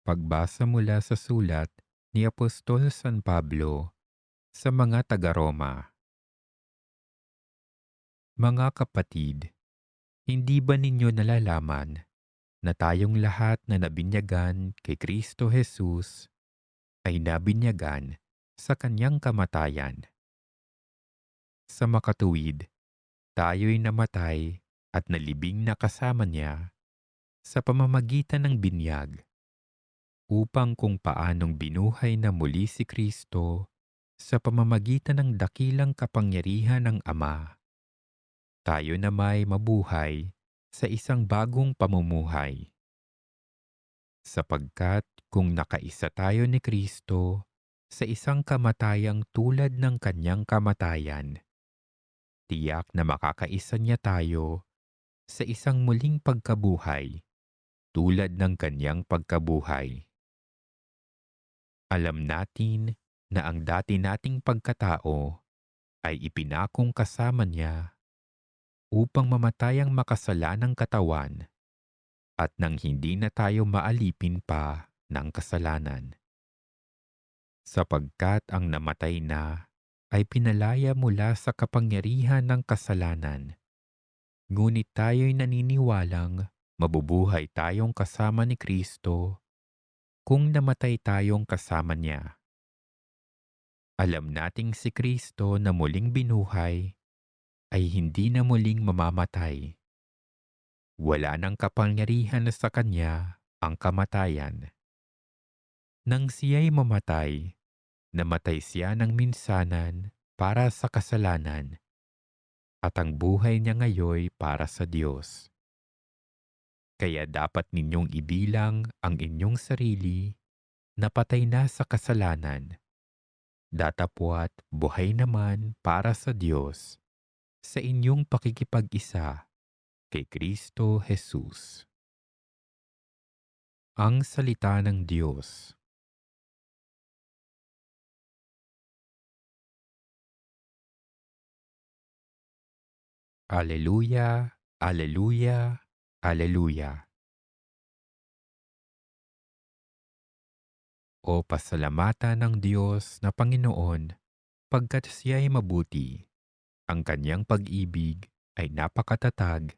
Pagbasa mula sa sulat ni Apostol San Pablo sa mga taga-Roma. Mga kapatid, hindi ba ninyo nalalaman na tayong lahat na nabinyagan kay Kristo Jesus ay nabinyagan sa kanyang kamatayan? Sa makatuwid, tayo'y namatay at nalibing na kasama niya sa pamamagitan ng binyag, upang kung paanong binuhay na muli si Kristo sa pamamagitan ng dakilang kapangyarihan ng Ama, tayo na may mabuhay sa isang bagong pamumuhay. Sapagkat kung nakaisa tayo ni Kristo sa isang kamatayang tulad ng kanyang kamatayan, tiyak na makakaisa niya tayo sa isang muling pagkabuhay tulad ng kanyang pagkabuhay. Alam natin na ang dati nating pagkatao ay ipinakong kasama niya upang mamatay ang makasalanang katawan at nang hindi na tayo maalipin pa ng kasalanan. Sapagkat ang namatay na ay pinalaya mula sa kapangyarihan ng kasalanan, ngunit tayo'y naniniwalang mabubuhay tayong kasama ni Kristo kung namatay tayong kasama niya. Alam nating si Kristo na muling binuhay ay hindi na muling mamamatay. Wala nang kapangyarihan sa kanya ang kamatayan. Nang siya'y mamatay, namatay siya ng minsanan para sa kasalanan, at ang buhay niya ngayoy para sa Diyos. Kaya dapat ninyong ibilang ang inyong sarili na patay na sa kasalanan, datapwat buhay naman para sa Diyos sa inyong pakikipag-isa kay Kristo Jesus. Ang salita ng Diyos. Alleluia, alleluia, alleluia. O pasalamatan ng Diyos na Panginoon, pagkat siya'y mabuti. Ang kanyang pag-ibig ay napakatatag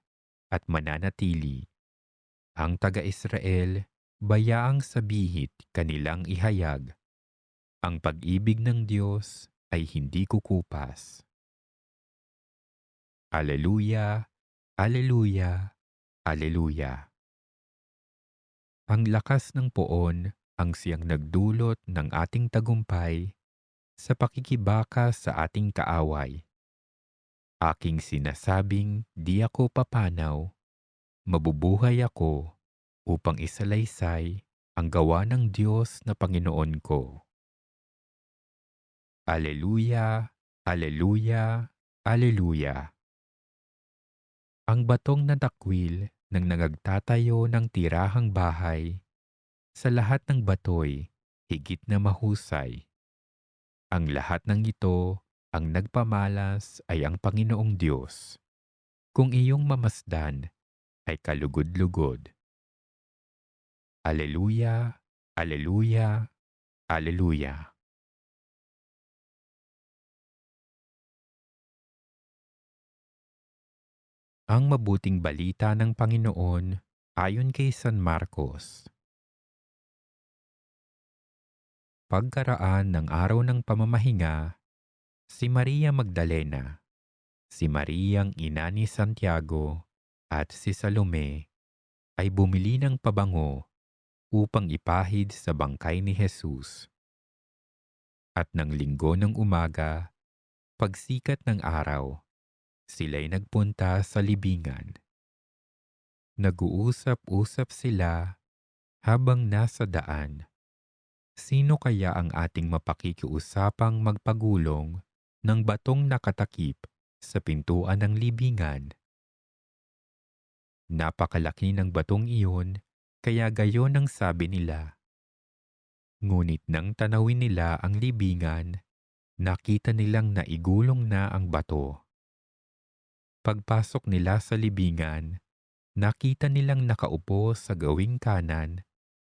at mananatili. Ang taga-Israel, bayaang sabihit kanilang ihayag. Ang pag-ibig ng Diyos ay hindi kukupas. Alleluia, alleluia, alleluia. Ang lakas ng poon ang siyang nagdulot ng ating tagumpay sa pakikibaka sa ating kaaway. Aking sinasabing di ako papanaw, mabubuhay ako upang isalaysay ang gawa ng Diyos na Panginoon ko. Alleluia, alleluia, alleluia. Ang batong na takwil ng nagtatayo ng tirahang bahay, sa lahat ng batoy, higit na mahusay. Ang lahat ng ito, ang nagpamalas ay ang Panginoong Diyos. Kung iyong mamasdan, ay kalugod-lugod. Alleluia, alleluia, alleluia. Ang mabuting balita ng Panginoon ayon kay San Marcos. Pagkaraan ng araw ng pamamahinga, si Maria Magdalena, si Mariang ina ni Santiago, at si Salome ay bumili ng pabango upang ipahid sa bangkay ni Jesus. At ng linggo ng umaga, pagsikat ng araw, sila'y nagpunta sa libingan. Nag-uusap-usap sila habang nasa daan. Sino kaya ang ating mapakikiusapang magpagulong ng batong nakatakip sa pintuan ng libingan? Napakalaki ng batong iyon, kaya gayon ang sabi nila. Ngunit nang tanawin nila ang libingan, nakita nilang naigulong na ang bato. Pagpasok nila sa libingan, nakita nilang nakaupo sa gawing kanan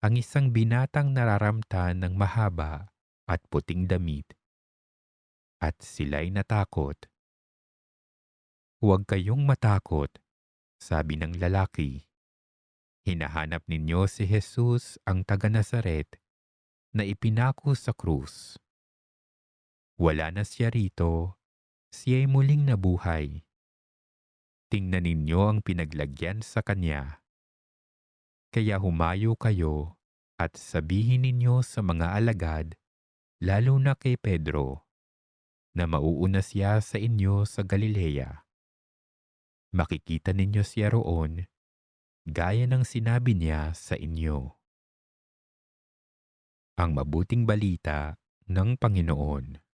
ang isang binatang nararamtan ng mahaba at puting damit, at sila'y natakot. "Huwag kayong matakot," sabi ng lalaki. "Hinahanap ninyo si Jesus ang taga-Nazaret na ipinako sa krus. Wala na siya rito, siya'y muling nabuhay. Tingnan ninyo ang pinaglagyan sa kanya. Kaya humayo kayo at sabihin ninyo sa mga alagad, lalo na kay Pedro, na mauuna siya sa inyo sa Galilea. Makikita ninyo siya roon, gaya ng sinabi niya sa inyo." Ang mabuting balita ng Panginoon.